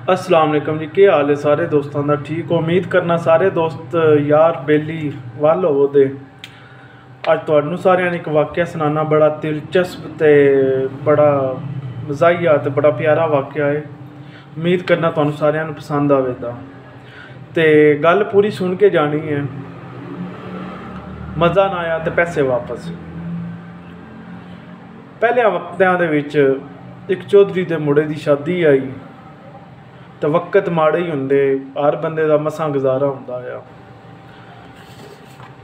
अस्सलाम वालेकुम जी। क्या हाल है सारे दोस्तों का? ठीक हो? उम्मीद करना सारे दोस्त यार बेली वाल होवो दे। अज तुहानू सारिਆਂ ने एक वाकया सुनाना, बड़ा दिलचस्प ते बड़ा मज़ाहिया ते बड़ा प्यारा वाकया है। उम्मीद करना तुहानू सारिਆਂ ਨੂੰ पसंद आवेगा ते गल पूरी सुन के जानी है। मज़ा ना आया तो पैसे वापस। पहले वक्तियां दे विच एक चौधरी दे मुड़े दी शादी आई तो वक्त माड़े ही होंदे, हर बंदे का मसां गुजारा होंदा आ।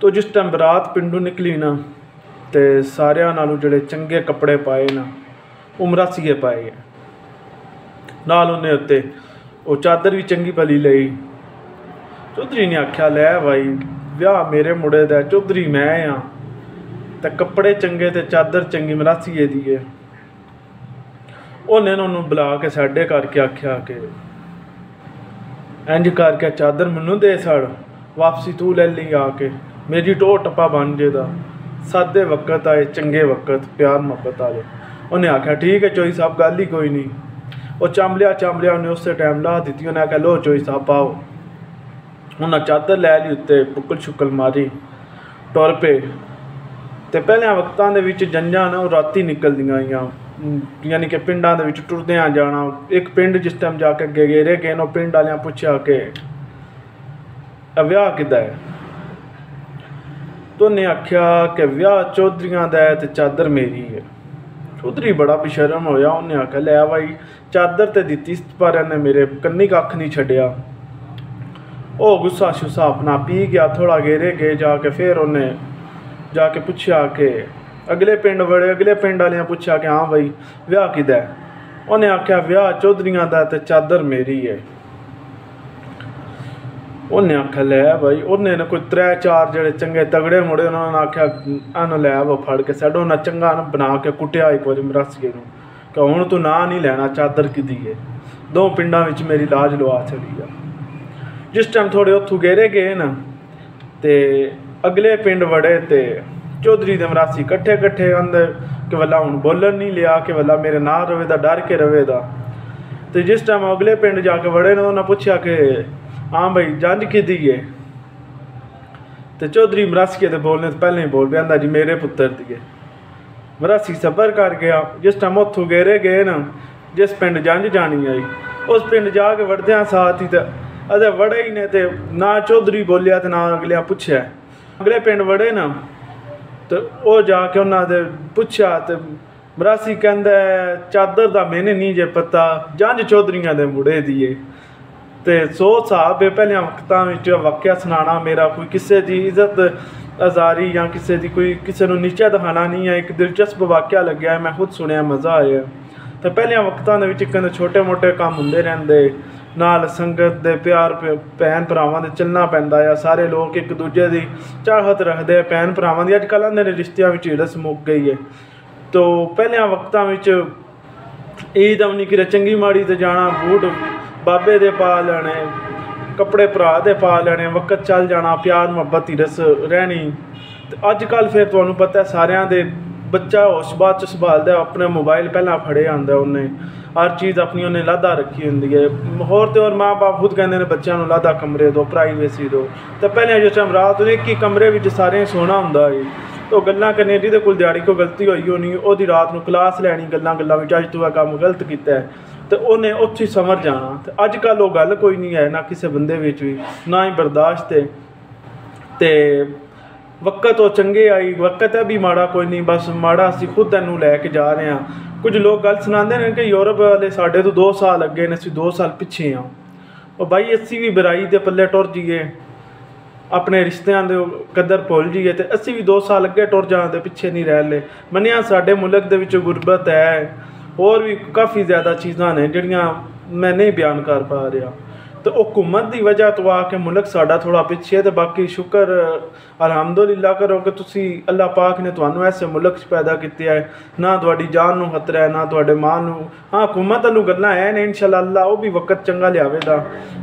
तो जिस टाइम बरात पिंडों निकली ना तो सारियां नालों जिहड़े चंगे कपड़े पाए ना वो मरासीए पाए है। नाल उन्हें उत्ते वो चादर भी चंगी भली लई। चौधरी ने आख्या, लै भाई ब्याह मेरे मुड़े दा, चौधरी मैं हाँ तो कपड़े चंगे तो चादर चंगी मरासीए दी है। उन्हें उन्होंने बुला के साडे करके आख्या कि इंज करके चादर मैनू दे सड़, वापसी तू ले ली आके, मेरी टो टप्पा बन जेदा। सादे वक्त आए, चंगे वक्त, प्यार मुहब्बत आए। उन्हें आख्या ठीक है चोई साहब, गल ही कोई नहीं। वो चांबलिया उन्हें उस टाइम ला दी। उन्हें आख्या लो चोई साहब पाओ। उन्हें चादर लै ली उत्ते, बुकल शुकल मारी, टुर पे। तो पहले वक्तां दे विच जंजां ना राती निकलदियां आईयां, यानी कि पिंडां दे विच टुरदियां जाना। एक पिंड जिस टाइम जाके गेरे गए ना, पिंड वालियां पुछया कि विआह किदा है। तो उन्हें आख्या कि विआह चौधरियां दा है ते चादर मेरी है। चौधरी बड़ा बेशर्म होया। उन्हें आख्या लै भाई चादर तो दित्ती पर इन्हें मेरे कन्नी कख नहीं छड्डिया। वो गुस्सा शुस्सा अपना पी गया। थोड़ा गेरे गए जाके, फिर उन्हें जाके पुछया कि अगले पिंड बड़े, अगले पिंड वालियां पुछया कि हाँ भाई विआह किदा है। उन्हें आख्या विआह चौधरियां दा ते चादर मेरी है। उन्हें आख्या लै भाई, उन्हें कोई 3-4 जेडे चंगे तगड़े मुड़े उन्होंने आख्या एन लै वो फड़ के साइड। उन्हें चंगा ना बना के कुटिया एक बार मरासीए नूं कि हुण तू ना नहीं लैना, चादर किदी है, 2 पिंडां विच मेरी लाज लवा छड़ी आ। जिस टाइम थोड़े उत्थों गेरे गए ना ते अगले पिंड बड़े ते चौधरी दे मरासी कट्ठे कट्ठे अंदर कि वल्ला हुण बोलन नहीं लिया, कि वल्ला मेरे नाल रवे दा, डर के रवे दा। तो जिस टाइम अगले पिंड जाके बड़े ने उन्हें पुछया कि हाँ भाई जंज किदी है। तो चौधरी मरासीए दे बोलने तो पहले ही बोल पे आंदा जी मेरे पुत्र दी है। मरासी सबर कर गया। जिस टाइम उत्थों गेरे गए ना, जिस पिंड जंज जानी आई, उस पिंड जाके वड़द्या साथ ही तो अदे वड़े ही ने ते ना चौधरी बोलिया तो ना अगलिया पुछया। अगले पिंड वड़े ना तो वो जाके उन्होंने पुछया तो मरासी कहंदा चादर दा मैंने नहीं जे पता, जंज चौधरियां दे मुड़े दी है। तो सो साहब पहले वक्तां विच वाकया सुनाना मेरा कोई किसी की इज्जत आजारी या किसी की कोई किसी को नीचा दिखाना नहीं है। एक दिलचस्प वाकया लग्या, मैं खुद सुनिया, मज़ा आया। तो पहले वक्तां दे विच कहंदे छोटे मोटे काम हुंदे रहिंदे, नाल संगत दे प्यार भैन भरावां दे चलना पैंदा आ। सारे लोग एक दूजे की चाहत रखते हैं भैन भरावां दी। अजकल आंदे ने रिश्तियां विच हिरस मुक गई है। तो पहले वक्तां विच ईद आउणी कि चंगी माड़ी ते जाना, बूट बाबे दे पा लैने, कपड़े भरा दे पा लैने, वक्त चल जाना, प्यार मुहब्बत हिरस रहनी। तो अजकल फिर तुहानूं पता है सारियां दे बच्चा होश बाद च संभालदा, अपने मोबाइल पहला फड़े आंदा, उन्हें हर चीज़ अपनी उन्हें लादा रखी होंदी है। होर तो और माँ बाप खुद कहते हैं बच्चों को लादा कमरे दो, प्राइवेसी दो। तो पहले जिस टाइम रात एक ही कमरे में सारे सोना होंदा है तो गल्लां करनियां, जिहदे कोल दिहाड़ी को गलती होई होनी ओहदी रात को क्लास लैनी, गल्लां गल्लां विच अज तू काम गलत कीता है तो उन्हें उत्थे समझ जाना। तो अजकल वो गल कोई नहीं है, ना किसी बंदे विच भी, ना ही बर्दाश्त है। तो वक्त वो चंगे आई, वक्त है भी माड़ा कोई नहीं, बस माड़ा असीं खुद इनू लैके जा रहे हैं। कुछ लोग गल सुनाते हैं कि यूरोप वाले साढ़े तो 2 साल अगे ने, असीं 2 साल पिछे हाँ। और भाई असीं भी बुराई के पल्ले टुर जाइए, अपने रिश्तियां दे कदर भुल जाइए तो असीं भी 2 साल अगे टुर जाते, पिछे नहीं रह ले। मन्निया साडे मुल्क दे विच गुरबत है, और भी काफ़ी ज़्यादा चीज़ां ने जिहड़ियां मैं नहीं बयान कर पा रहा। तो हुकूमत की वजह तो आके मुल्क साडा थोड़ा पिछे। तो बाकी शुक्र अलहमदुलिल्लाह करो कि तुसी अल्लाह पाक ने तुहानू ऐसे मुल्क पैदा किया है, ना तुहाडी जान नू खतरा है, ना तुहाडे मां नू। हाँ हुकूमत वालू गल्लां है ने, इंशाअल्लाह अल्लाह वो भी वक्त चंगा लियावेगा।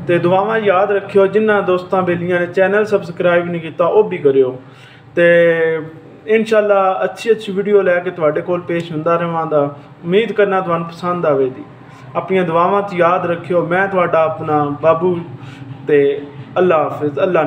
तो दुआवां याद रखियो। जिन्हां दोस्तां बेलियां ने चैनल सबसक्राइब नहीं किया वो भी करियो। तो इंशाअल्लाह अच्छी वीडियो लैके तुहाडे कोल पेश हुंदा रहांगा। उम्मीद करना तुहानू पसंद आवेगी। अपनी दुआवां च याद रखियो। मैं तुहाडा अपना बाबू ते अल्लाह हाफिज़। अल्लाह